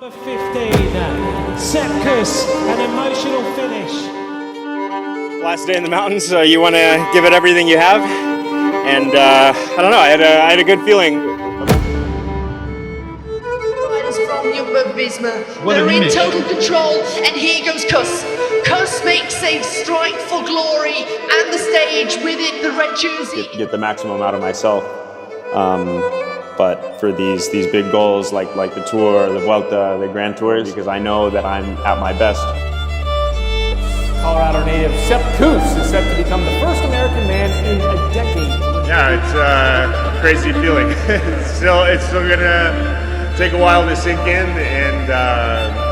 Number 15, Sepp Kuss, an emotional finish. Last day in the mountains, you want to give it everything you have, and I don't know, I had a good feeling. Riders from Jumbo-Visma, they're in total control, and here goes Kuss. Kuss makes a strike for glory, and the stage with it, the red jersey. Get the maximum out of myself, but for these big goals like the Tour, the Vuelta, the Grand Tours, because I know that I'm at my best. Colorado native Sepp Kuss is set to become the first American man in a decade. Yeah, it's a crazy feeling. it's still gonna take a while to sink in, and I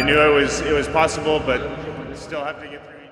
knew it was possible, but still have to get through each day.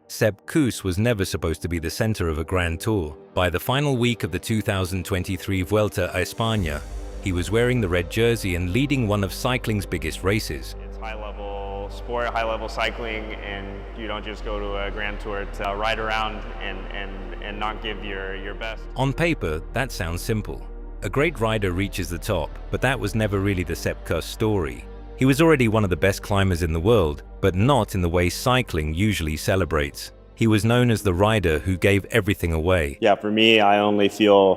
Sepp Kuss was never supposed to be the center of a Grand Tour. By the final week of the 2023 Vuelta a España, he was wearing the red jersey and leading one of cycling's biggest races. It's high-level sport, high-level cycling, and you don't just go to a Grand Tour to ride around and not give your best. On paper, that sounds simple. A great rider reaches the top, but that was never really the Sepp Kuss story. He was already one of the best climbers in the world, but not in the way cycling usually celebrates. He was known as the rider who gave everything away. Yeah, for me, I only feel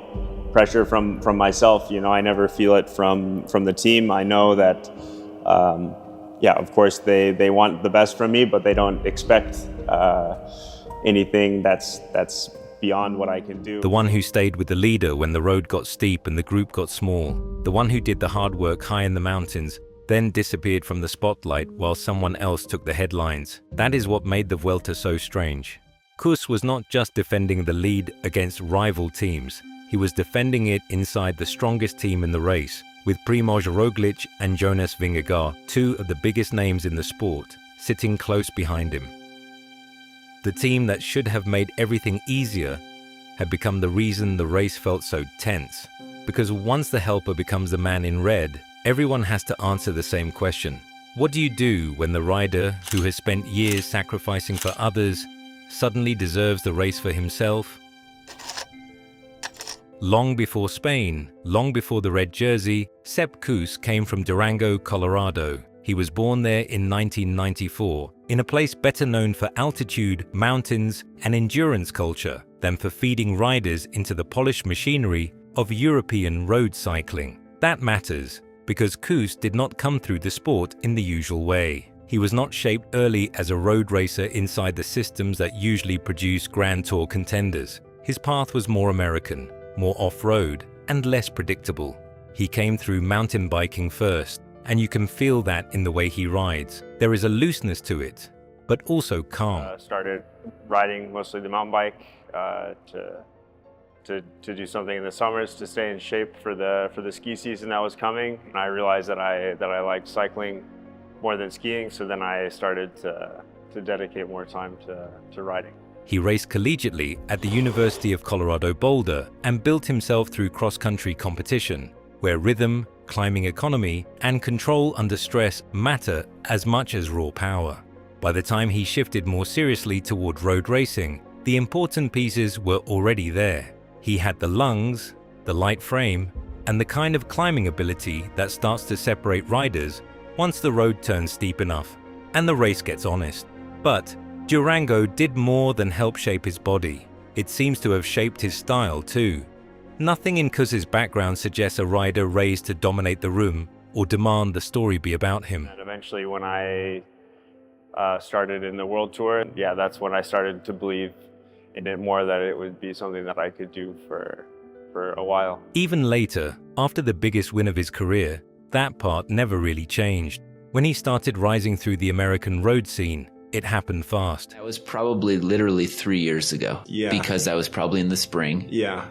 pressure from myself. You know, I never feel it from the team. I know that, of course, they want the best from me, but they don't expect anything that's beyond what I can do. The one who stayed with the leader when the road got steep and the group got small. The one who did the hard work high in the mountains, then disappeared from the spotlight while someone else took the headlines. That is what made the Vuelta so strange. Kuss was not just defending the lead against rival teams. He was defending it inside the strongest team in the race, with Primož Roglič and Jonas Vingegaard, two of the biggest names in the sport, sitting close behind him. The team that should have made everything easier had become the reason the race felt so tense. Because once the helper becomes the man in red, everyone has to answer the same question. What do you do when the rider, who has spent years sacrificing for others, suddenly deserves the race for himself? Long before Spain, long before the red jersey, Sepp Kuss came from Durango, Colorado. He was born there in 1994, in a place better known for altitude, mountains, and endurance culture than for feeding riders into the polished machinery of European road cycling. That matters, because Kuss did not come through the sport in the usual way. He was not shaped early as a road racer inside the systems that usually produce Grand Tour contenders. His path was more American, more off-road, and less predictable. He came through mountain biking first, and you can feel that in the way he rides. There is a looseness to it, but also calm. Started riding mostly the mountain bike to do something in the summers to stay in shape for the ski season that was coming. And I realized that I liked cycling more than skiing, so then I started to dedicate more time to riding. He raced collegiately at the University of Colorado Boulder and built himself through cross-country competition, where rhythm, climbing economy, and control under stress matter as much as raw power. By the time he shifted more seriously toward road racing, the important pieces were already there. He had the lungs, the light frame, and the kind of climbing ability that starts to separate riders once the road turns steep enough and the race gets honest. But Durango did more than help shape his body. It seems to have shaped his style too. Nothing in Kuss's background suggests a rider raised to dominate the room or demand the story be about him. And eventually when I started in the World Tour, that's when I started to believe in it more, that it would be something that I could do for a while. Even later, after the biggest win of his career, that part never really changed. When he started rising through the American road scene, it happened fast. That was probably literally 3 years ago. Yeah. Because that was probably in the spring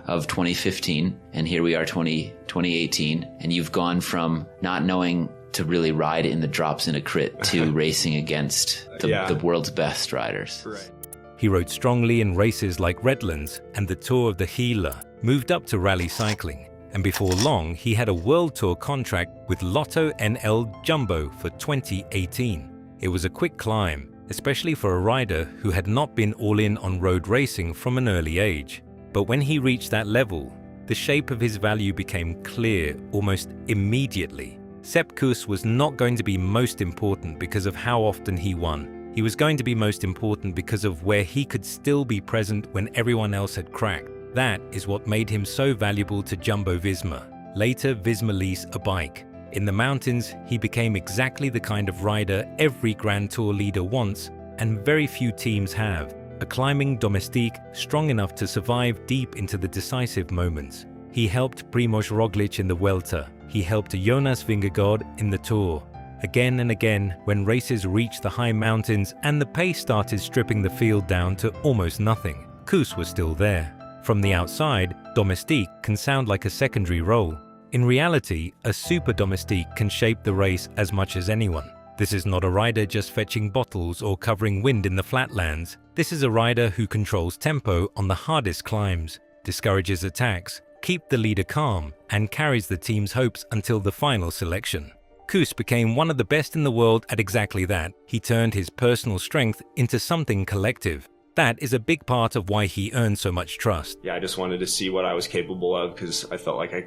of 2015. And here we are 2018. And you've gone from not knowing to really ride in the drops in a crit to racing against the world's best riders. Right. He rode strongly in races like Redlands and the Tour of the Gila, moved up to rally cycling, and before long he had a World Tour contract with Lotto NL Jumbo for 2018. It was a quick climb, especially for a rider who had not been all in on road racing from an early age. But when he reached that level, the shape of his value became clear almost immediately. Sepp Kuss was not going to be most important because of how often he won. He was going to be most important because of where he could still be present when everyone else had cracked. That is what made him so valuable to Jumbo-Visma, later Visma-Lease a bike. In the mountains, he became exactly the kind of rider every Grand Tour leader wants, and very few teams have. A climbing domestique strong enough to survive deep into the decisive moments. He helped Primož Roglič in the Vuelta. He helped Jonas Vingegaard in the Tour. Again and again, when races reached the high mountains and the pace started stripping the field down to almost nothing, Kuss was still there. From the outside, domestique can sound like a secondary role. In reality, a super-domestique can shape the race as much as anyone. This is not a rider just fetching bottles or covering wind in the flatlands. This is a rider who controls tempo on the hardest climbs, discourages attacks, keeps the leader calm, and carries the team's hopes until the final selection. Kuss became one of the best in the world at exactly that. He turned his personal strength into something collective. That is a big part of why he earned so much trust. Yeah, I just wanted to see what I was capable of because I felt like I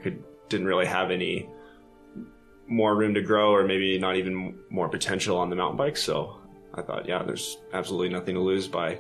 didn't really have any more room to grow or maybe not even more potential on the mountain bike. So I thought, yeah, there's absolutely nothing to lose by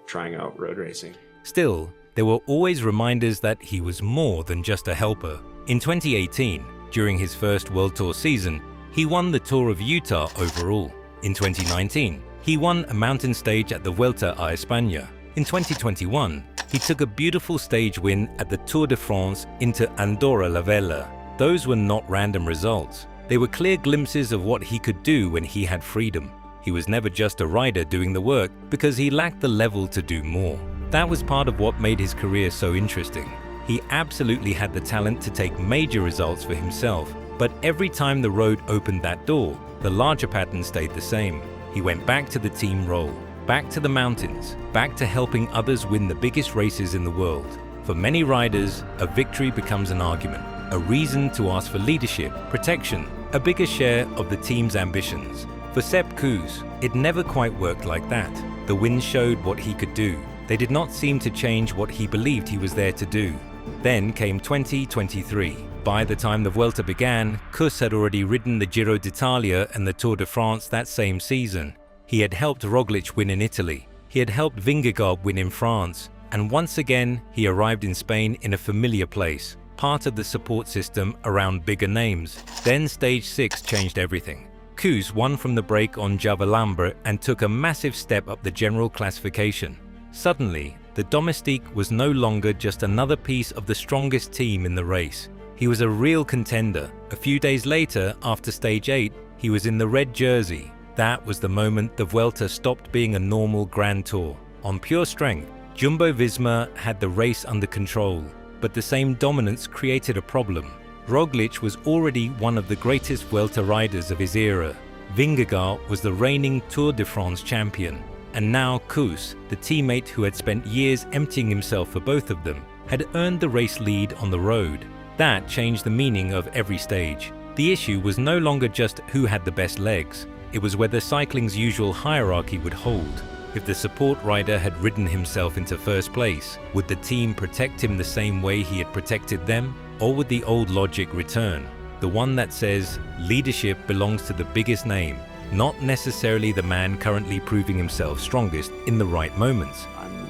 trying out road racing. Still, there were always reminders that he was more than just a helper. In 2018, during his first World Tour season, he won the Tour of Utah overall. In 2019, he won a mountain stage at the Vuelta a España. In 2021, he took a beautiful stage win at the Tour de France into Andorra la Vella. Those were not random results. They were clear glimpses of what he could do when he had freedom. He was never just a rider doing the work because he lacked the level to do more. That was part of what made his career so interesting. He absolutely had the talent to take major results for himself, but every time the road opened that door, the larger pattern stayed the same. He went back to the team role, back to the mountains, back to helping others win the biggest races in the world. For many riders, a victory becomes an argument, a reason to ask for leadership, protection, a bigger share of the team's ambitions. For Sepp Kuss, it never quite worked like that. The wins showed what he could do. They did not seem to change what he believed he was there to do. Then came 2023. By the time the Vuelta began, Kuss had already ridden the Giro d'Italia and the Tour de France that same season. He had helped Roglič win in Italy. He had helped Vingegaard win in France. And once again, he arrived in Spain in a familiar place, part of the support system around bigger names. Then Stage 6 changed everything. Kuss won from the break on Javalambre and took a massive step up the general classification. Suddenly, the domestique was no longer just another piece of the strongest team in the race. He was a real contender. A few days later, after Stage 8, he was in the red jersey. That was the moment the Vuelta stopped being a normal Grand Tour. On pure strength, Jumbo-Visma had the race under control, but the same dominance created a problem. Roglič was already one of the greatest Vuelta riders of his era. Vingegaard was the reigning Tour de France champion. And now Kuss, the teammate who had spent years emptying himself for both of them, had earned the race lead on the road. That changed the meaning of every stage. The issue was no longer just who had the best legs. It was whether cycling's usual hierarchy would hold. If the support rider had ridden himself into first place, would the team protect him the same way he had protected them? Or would the old logic return? The one that says leadership belongs to the biggest name, not necessarily the man currently proving himself strongest in the right moments. I'm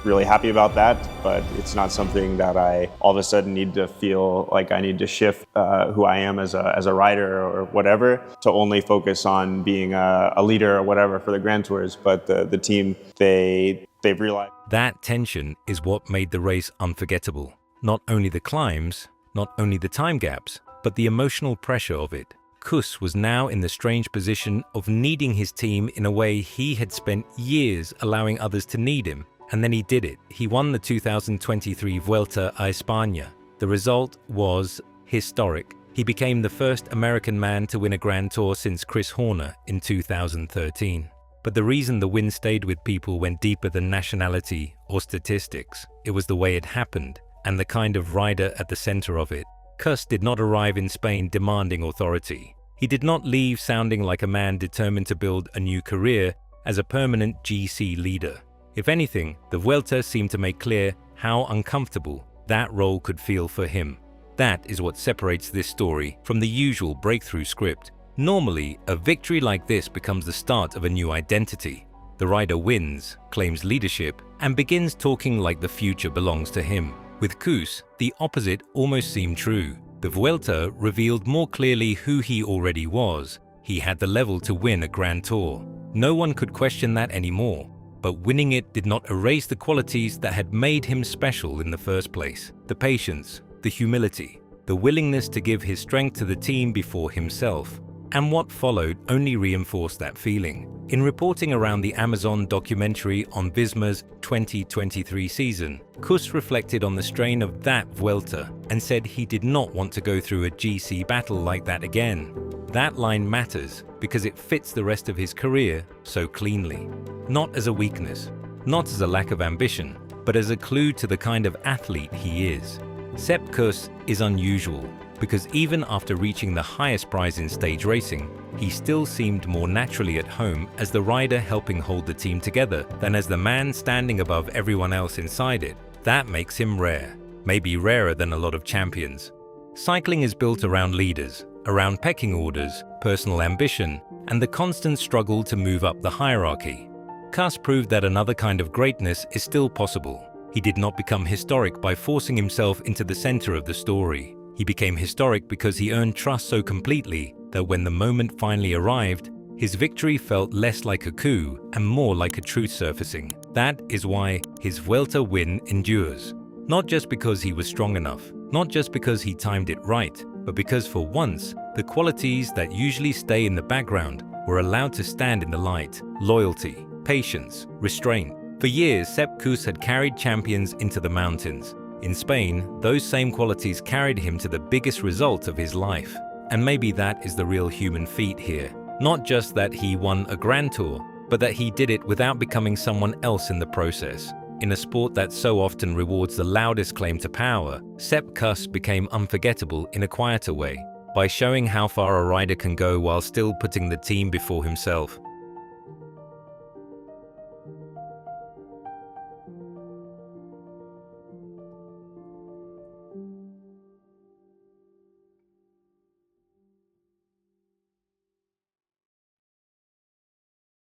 really happy about that, but it's not something that I all of a sudden need to feel like I need to shift who I am as a rider or whatever to only focus on being a leader or whatever for the Grand Tours. But the team, they've realized. That tension is what made the race unforgettable. Not only the climbs, not only the time gaps, but the emotional pressure of it. Kuss was now in the strange position of needing his team in a way he had spent years allowing others to need him. And then he did it. He won the 2023 Vuelta a España. The result was historic. He became the first American man to win a Grand Tour since Chris Horner in 2013. But the reason the win stayed with people went deeper than nationality or statistics. It was the way it happened and the kind of rider at the center of it. Kuss did not arrive in Spain demanding authority. He did not leave sounding like a man determined to build a new career as a permanent GC leader. If anything, the Vuelta seemed to make clear how uncomfortable that role could feel for him. That is what separates this story from the usual breakthrough script. Normally, a victory like this becomes the start of a new identity. The rider wins, claims leadership, and begins talking like the future belongs to him. With Kuss, the opposite almost seemed true. The Vuelta revealed more clearly who he already was. He had the level to win a Grand Tour. No one could question that anymore. But winning it did not erase the qualities that had made him special in the first place. The patience, the humility, the willingness to give his strength to the team before himself. And what followed only reinforced that feeling. In reporting around the Amazon documentary on Visma's 2023 season, Kuss reflected on the strain of that Vuelta and said he did not want to go through a GC battle like that again. That line matters because it fits the rest of his career so cleanly. Not as a weakness, not as a lack of ambition, but as a clue to the kind of athlete he is. Sepp Kuss is unusual because even after reaching the highest prize in stage racing, he still seemed more naturally at home as the rider helping hold the team together than as the man standing above everyone else inside it. That makes him rare, maybe rarer than a lot of champions. Cycling is built around leaders, around pecking orders, personal ambition, and the constant struggle to move up the hierarchy. Kuss proved that another kind of greatness is still possible. He did not become historic by forcing himself into the center of the story. He became historic because he earned trust so completely that when the moment finally arrived, his victory felt less like a coup and more like a truth surfacing. That is why his Vuelta win endures. Not just because he was strong enough, not just because he timed it right, but because for once, the qualities that usually stay in the background were allowed to stand in the light. Loyalty, patience, restraint. For years, Sepp Kuss had carried champions into the mountains. In Spain, those same qualities carried him to the biggest result of his life. And maybe that is the real human feat here. Not just that he won a Grand Tour, but that he did it without becoming someone else in the process. In a sport that so often rewards the loudest claim to power, Sepp Kuss became unforgettable in a quieter way, by showing how far a rider can go while still putting the team before himself.